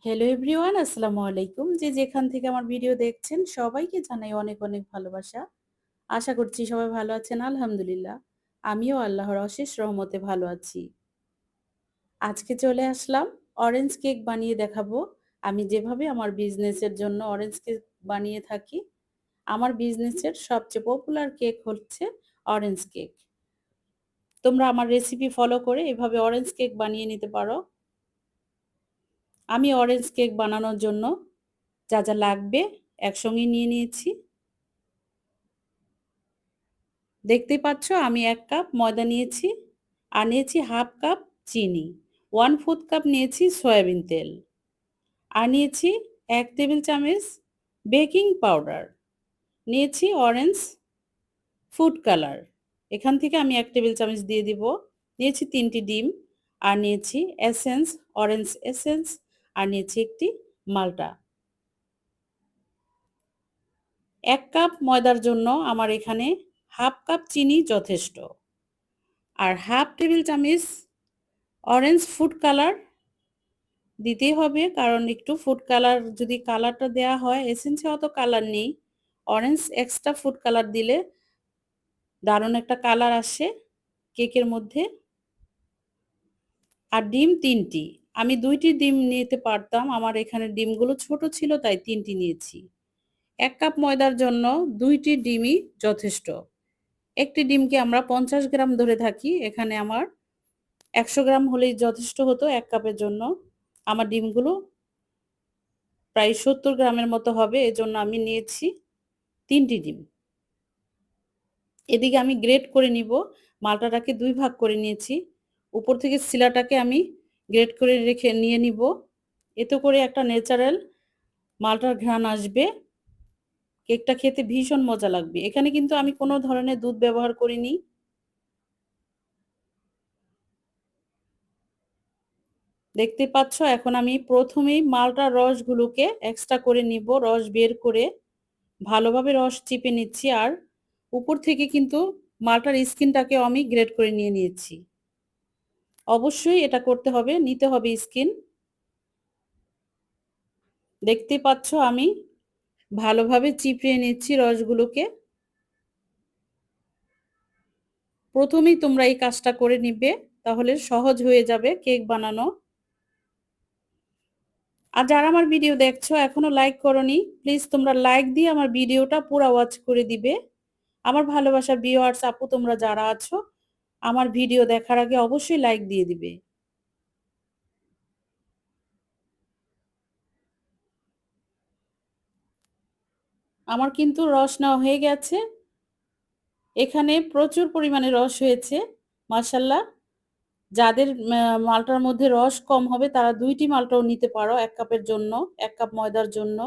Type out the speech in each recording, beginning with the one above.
Hello everyone, আসসালামু আলাইকুম। যে যেখান থেকে আমার ভিডিও দেখছেন সবাইকে জানাই অনেক অনেক ভালোবাসা। আশা করছি সবাই ভালো আছেন। আলহামদুলিল্লাহ আমিও আল্লাহর অশেষ রহমতে ভালো আছি। আজকে চলে আসলাম অরেঞ্জ কেক বানিয়ে দেখাবো। আমি যেভাবে আমার বিজনেসের জন্য অরেঞ্জ কেক বানিয়ে থাকি। আমার বিজনেসের সবচেয়ে পপুলার কেক হচ্ছে অরেঞ্জ কেক। তোমরা আমার রেসিপি ফলো করে এভাবে অরেঞ্জ কেক বানিয়ে নিতে পারো। আমি অরেঞ্জ কেক বানানোর জন্য যা যা লাগবে একসঙ্গে নিয়ে নিয়েছি। দেখতেই পাচ্ছ আমি ১ কাপ ময়দা নিয়েছি, আর নিয়েছি 1/2 কাপ চিনি, 1/4 কাপ নিয়েছি সয়াবিন তেল, আর নিয়েছি ১ টেবিল চামচ বেকিং পাউডার, নিয়েছি অরেঞ্জ ফুড কালার। এখান থেকে আমি ১ টেবিল চামচ দিয়ে দিব। নিয়েছি ৩টি ডিম, আর নিয়েছি এসেন্স, অরেঞ্জ এসেন্স, আর নিয়েছি একটি মাল্টা। ১ কাপ ময়দার জন্য আমার এখানে 1/2 কাপ চিনি যথেষ্ট। আর 1/2 টেবিল চামচ অরেঞ্জ ফুড কালার দিতেই হবে, কারণ একটু ফুড কালার যদি কালারটা দেওয়া হয়, এসেন্সে অত কালার নেই। অরেঞ্জ এক্সট্রা ফুড কালার দিলে দারুণ একটা কালার আসে কেকের মধ্যে। আর ডিম ৩টি। আমি ২টি ডিম নিতে পারতাম। আমার এখানে ডিমগুলো ছোট ছিল তাই ৩টি নিয়েছি। ১ কাপ ময়দার জন্য ২টি ডিমই যথেষ্ট। একটি ডিমকে আমরা ৫০ গ্রাম ধরে থাকি। এখানে আমার ১০০ গ্রাম হলেই যথেষ্ট হতো ১ কাপের জন্য। আমার ডিমগুলো প্রায় ৭০ গ্রামের মতো হবে। এজন্য আমি নিয়েছি ৩টি ডিম। এদিকে আমি গ্রেট করে নিব। মালটাটাকে ২ ভাগ করে নিয়েছি। উপর থেকে শিলাটাকে আমি গ্রেট করে রেখে নিয়ে নিব। এতে করে একটা ন্যাচারাল মালটার ঘ্রাণ আসবে। কেকটা খেতে ভীষণ মজা লাগবে। এখানে কিন্তু আমি কোনো ধরনের দুধ ব্যবহার করিনি। দেখতে পাচ্ছ এখন আমি প্রথমেই মালটার রসগুলোকে এক্সট্রা করে নিব। রস বের করে ভালোভাবে রস চিপে নিচ্ছি, আর উপর থেকে কিন্তু মালটার স্কিনটাকে আমি গ্রেট করে নিয়ে নিয়েছি। অবশ্যই এটা করতে হবে, নিতে হবে স্কিন। দেখতেই পাচ্ছ আমি ভালোভাবে চিপড়ে নিচ্ছি রসগুলোকে। প্রথমেই তোমরা এই কাজটা করে নিবে, তাহলে সহজ হয়ে যাবে কেক বানানো। আর যারা আমার ভিডিও দেখছো এখনো লাইক করোনি, প্লিজ তোমরা লাইক দিয়ে আমার ভিডিওটা পুরা ওয়াচ করে দিবে। আমার ভালোবাসার ভিউয়ার্স আপু তোমরা যারা আছো, আমার ভিডিও দেখার আগে অবশ্যই লাইক দিয়ে দিবে। আমার কিন্তু রস নেওয়া হয়ে গেছে। এখানে প্রচুর পরিমাণে রস হয়েছে মাশাআল্লাহ। যাদের মালটার মধ্যে রস কম হবে তারা ২টি মালটাও নিতে পারো ১ কাপের জন্য, ১ কাপ ময়দার জন্য।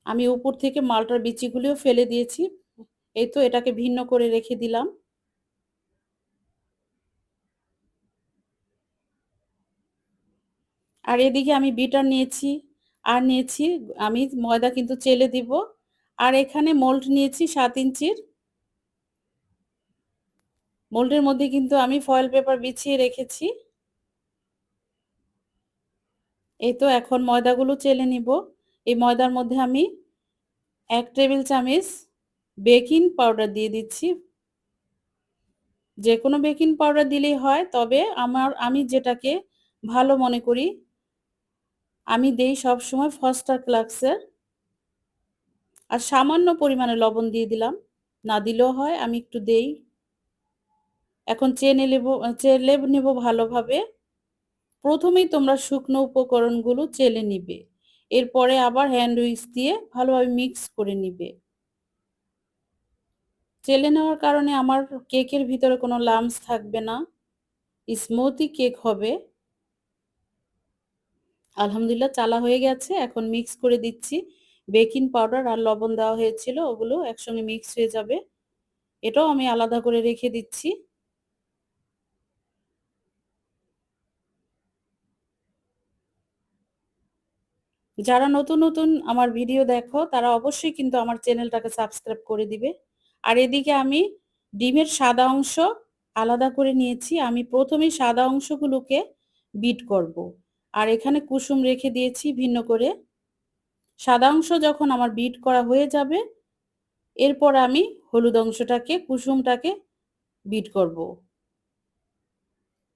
আমি উপর থেকে মালটার বিচিগুলিও ফেলে দিয়েছি। এই তো এটাকে ভিন্ন করে রেখে দিলাম। আর এদিকে আমি বিটার নিয়েছি, আর নিয়েছি আমি ময়দা কিন্তু চেলে দিব। আর এখানে মোল্ড নিয়েছি ৭ ইঞ্চির। মোল্ডের মধ্যে কিন্তু আমি ফয়েল পেপার বিছিয়ে রেখেছি। এই তো এখন ময়দাগুলো চেলে নিব। এই ময়দার মধ্যে আমি ১ টেবিল চামচ বেকিং পাউডার দিয়ে দিচ্ছি। যেকোনো বেকিং পাউডার দিলেই হয়, তবে আমি যেটাকে ভালো মনে করি, আমি দেই সবসময় ফস্টার ক্লাক্সের। আর সামান্য পরিমাণে লবণ দিয়ে দিলাম। না দিলেও হয়, আমি একটু দেই। এখন চেলে নেব ভালোভাবে। প্রথমেই তোমরা শুকনো উপকরণগুলো চেলে নিবে। এরপরে আবার হ্যান্ড উইক্স দিয়ে ভালোভাবে মিক্স করে নিবে। চেলে নেওয়ার কারণে আমার কেকের ভিতরে কোনো লাম্পস থাকবে না। স্মুথি কেক হবে। আলহামদুলিল্লাহ চালা হয়ে গেছে। এখন মিক্স করে দিচ্ছি। বেকিং পাউডার আর লবণ দেওয়া হয়েছিল, ওগুলো একসঙ্গে মিক্স হয়ে যাবে। এটাও আমি আলাদা করে রেখে দিচ্ছি। যারা নতুন নতুন আমার ভিডিও দেখো তারা অবশ্যই কিন্তু আমার চ্যানেলটাকে সাবস্ক্রাইব করে দিবে। আর এদিকে আমি ডিমের সাদা অংশ আলাদা করে নিয়েছি। আমি প্রথমেই সাদা অংশগুলোকে বিট করব। আর এখানে কুসুম রেখে দিয়েছি ভিন্ন করে। সাদা অংশ যখন আমার বিট করা হয়ে যাবে, এরপর আমি হলুদ অংশটাকে, কুসুমটাকে বিট করব।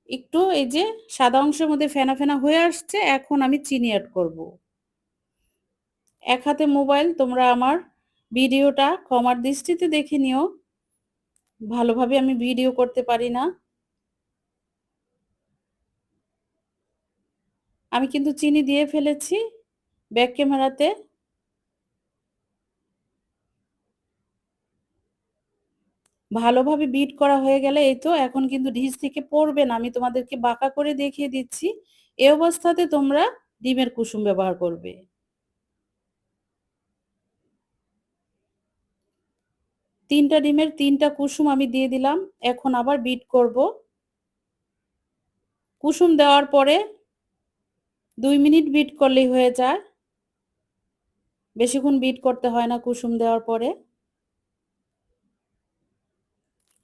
একটু এই যে সাদা অংশের মধ্যে ফেনা ফেনা হয়ে আসছে, এখন আমি চিনি অ্যাড করব। এক হাতে মোবাইল, তোমরা আমার ভিডিওটা ক্ষমার দৃষ্টিতে দেখে নিও। ভালোভাবে আমি ভিডিও করতে পারি না। আমি কিন্তু চিনি দিয়ে ফেলেছি ব্যাক ক্যামেরাতে। ভালোভাবে বিট করা হয়ে গেলে এই তো এখন কিন্তু ডিশ থেকে পড়বে না। আমি তোমাদেরকে বাঁকা করে দেখিয়ে দিচ্ছি। এ অবস্থাতে তোমরা ডিমের কুসুম ব্যবহার করবে। ৩ টা ডিমের ৩ টা কুসুম আমি দিয়ে দিলাম। এখন আবার বিট করব। কুসুম দেওয়ার পরে ২ মিনিট বিট করলেই হয়ে যায়। বেশিক্ষণ বিট করতে হয় না কুসুম দেওয়ার পরে।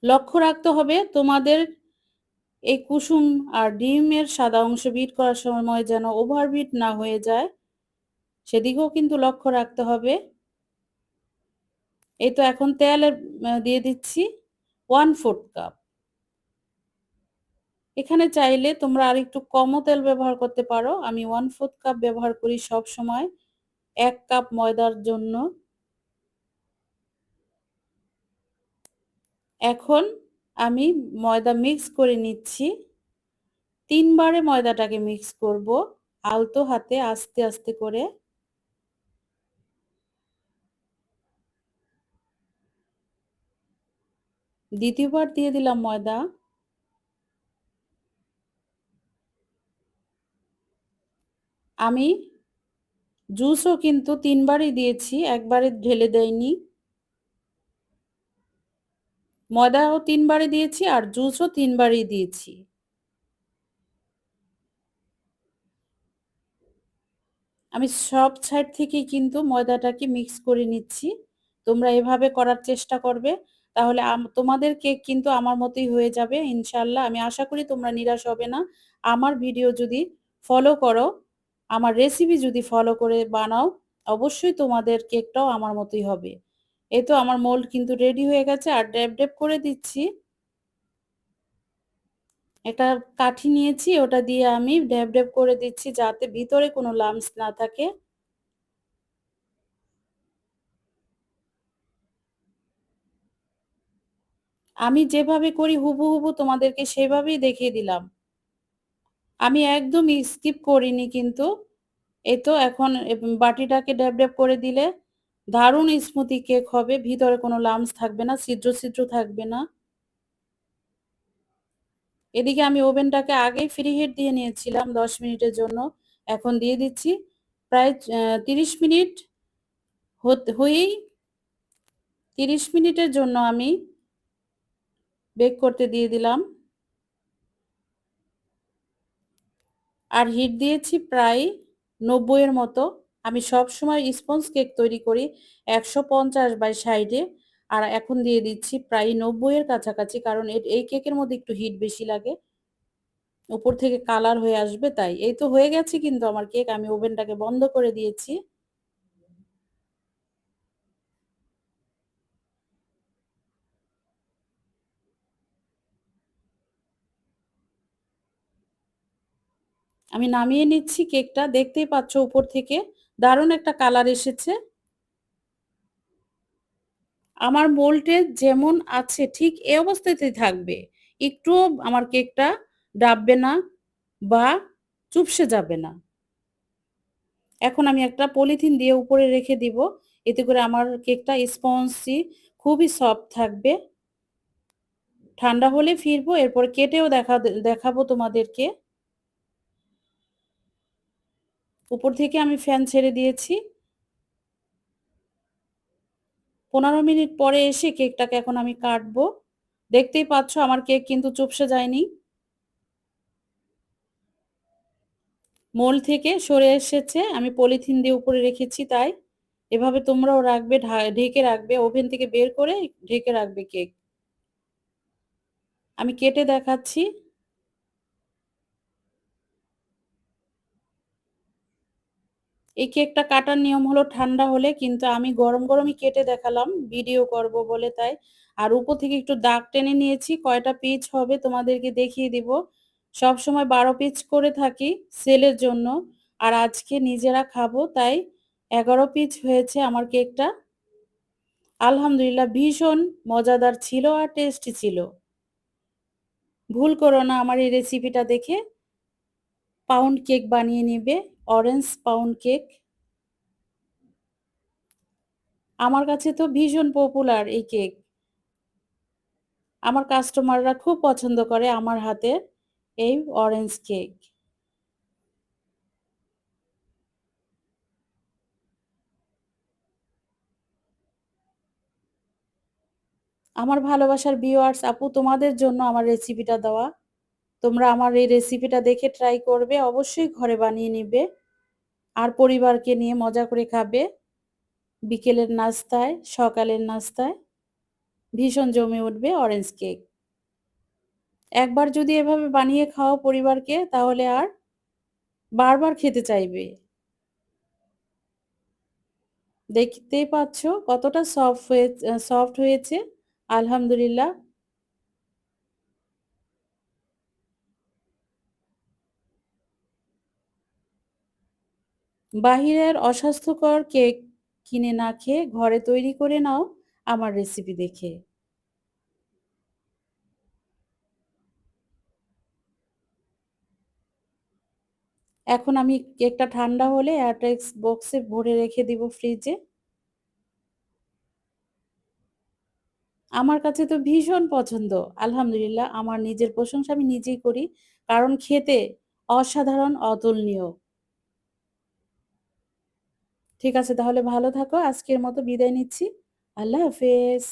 লক্ষ্য রাখতে হবে তোমাদের এই কুসুম আর ডিমের সাদা অংশ বিট করার সময় যেন ওভার বিট না হয়ে যায়, সেদিকেও কিন্তু লক্ষ্য রাখতে হবে। এই তো এখন তেল দিয়ে দিচ্ছি 1/4 কাপ। এখানে চাইলে তোমরা আরেকটু কমও তেল ব্যবহার করতে পারো। আমি 1/4 কাপ ব্যবহার করি সবসময় ১ কাপ ময়দার জন্য। এখন আমি ময়দা মিক্স করে নিচ্ছি। ৩ বারে ময়দাটাকে মিক্স করব আলতো হাতে আস্তে আস্তে করে। দ্বিতীয়বার দিয়ে দিলাম ময়দা। আমি জুসও কিন্তু ৩ বারই দিয়েছি, একবারে ঢেলে দেইনি। ময়দাও ৩ বারই দিয়েছি আর জুসও ৩ বারই দিয়েছি। আমি সব সাইড থেকেই কিন্তু ময়দাটাকে মিক্স করে নিচ্ছি। তোমরা এভাবে করার চেষ্টা করবে। তাহলে তোমাদের কেক কিন্তু আমার মতোই হয়ে যাবে ইনশাআল্লাহ। আমি আশা করি তোমরা নিরাশ হবে না। আমার ভিডিও যদি ফলো করো, আমার রেসিপি যদি ফলো করে বানাও, অবশ্যই তোমাদের কেকটাও আমার মতোই হবে। এই তো আমার মোল্ড কিন্তু রেডি হয়ে গেছে আর ড্যাব ড্যাব করে দিচ্ছি। একটা কাঠি নিয়েছি, ওটা দিয়ে আমি ড্যাব ড্যাব করে দিচ্ছি যাতে ভিতরে কোনো লাম্পস না থাকে। আমি যেভাবে করি হুবহু তোমাদেরকে সেভাবেই দেখিয়ে দিলাম। আমি একদম স্কিপ করিনি কিন্তু। এই তো এখন বাটিটাকে ড্যাব ড্যাব করে দিলে দারুণ স্মুথি কেক হবে। ভিতরে কোনো লাম্পস থাকবে না, ছিদ্র ছিদ্র থাকবে না। এদিকে আমি ওভেনটাকে আগেই ফ্রি হিট দিয়ে নিয়েছিলাম ১০ মিনিটের জন্য। এখন দিয়ে দিচ্ছি প্রায় ৩০ মিনিট হয়েই ৩০ মিনিটের জন্য আমি বেক করতে দিয়ে দিলাম। আর হিট দিয়েছি প্রায় ৯০ এর মতো। আমি সবসময় স্পঞ্জ কেক তৈরি করি ১৫০/৬০ এ। আর এখন দিয়ে দিচ্ছি প্রায় ৯০ এর কাছাকাছি, কারণ এই কেকের মধ্যে একটু হিট বেশি লাগে। উপর থেকে কালার হয়ে আসবে তাই। এই তো হয়ে গেছে কিন্তু আমার কেক। আমি ওভেনটাকে বন্ধ করে দিয়েছি। আমি নামিয়ে নিচ্ছি কেকটা। দেখতেই পাচ্ছ উপর থেকে দারুণ একটা কালার এসেছে। আমার মোল্ডে যেমন আছে ঠিক এই অবস্থাতেই থাকবে। একটুও আমার কেকটা ডাববে না বা চুপসে যাবে না। এখন আমি একটা পলিথিন দিয়ে উপরে রেখে দিব। এতে করে আমার কেকটা স্পঞ্জি খুবই সফট থাকবে। ঠান্ডা হলে ফিরবো, এরপর কেটেও দেখাবো তোমাদেরকে। উপর থেকে আমি ফ্যান ছেড়ে দিয়েছি। ১৫ মিনিট পরে এসে কেকটাকে এখন আমি কাটবো। দেখতেই পাচ্ছ আমার কেক কিন্তু চুপসে যায়নি। মোল্ড থেকে সরে এসেছে। আমি পলিথিন দিয়ে উপরে রেখেছি তাই। এভাবে তোমরাও রাখবে, ঢেকে রাখবে। ওভেন থেকে বের করে ঢেকে রাখবে কেক। আমি কেটে দেখাচ্ছি। এই কেকটা কাটার নিয়ম হলো ঠান্ডা হলে, কিন্তু আমি গরম, গরমই কেটে দেখালাম ভিডিও করব বলে তাই। আর উপর থেকে একটু দাগ টেনে নিয়েছি, কয়টা পিচ হবে তোমাদেরকে দেখিয়ে দিব। সবসময় ১২ পিচ করে থাকি সেলের জন্য। আর আজকে নিজেরা খাবো তাই ১১ পিচ হয়েছে আমার কেকটা। আলহামদুলিল্লাহ ভীষণ মজাদার ছিল আর টেস্টি ছিল। ভুল করো না আমার এই রেসিপিটা দেখে পাউন্ড কেক বানিয়ে নিবে, অরেঞ্জ পাউন্ড কেক। আমার কাছে তো ভীষণ পপুলার এই কেক। আমার কাস্টমাররা খুব পছন্দ করে আমার হাতের এই অরেঞ্জ কেক। আমার ভালোবাসার ভিউয়ার্স আপু, তোমাদের জন্য আমার রেসিপিটা দেওয়া। তোমরা আমার এই রেসিপিটা দেখে ট্রাই করবে, অবশ্যই ঘরে বানিয়ে নিবে। আর পরিবারকে নিয়ে মজা করে খাবে। বিকেলের নাস্তায়, সকালের নাস্তায় ভীষণ জমে উঠবে অরেঞ্জ কেক। একবার যদি এভাবে বানিয়ে খাওয়াও পরিবারকে, তাহলে আর বারবার খেতে চাইবে। দেখতেই পাচ্ছ কতটা সফট হয়েছে। আলহামদুলিল্লাহ। বাহিরের অস্বাস্থ্যকর কেক কিনে না খেয়ে ঘরে তৈরি করে নাও আমার রেসিপি দেখে। এখন আমি কেকটা ঠান্ডা হলে এয়ারটাইট বক্সে ভরে রেখে দিব ফ্রিজে। আমার কাছে তো ভীষণ পছন্দ। আলহামদুলিল্লাহ, আমার নিজের প্রশংসা আমি নিজেই করি। কারণ খেতে অসাধারণ, অতুলনীয়। ঠিক আছে, তাহলে ভালো থাকো। আজকের মতো বিদায় নিচ্ছি। আল্লাহ হাফেজ।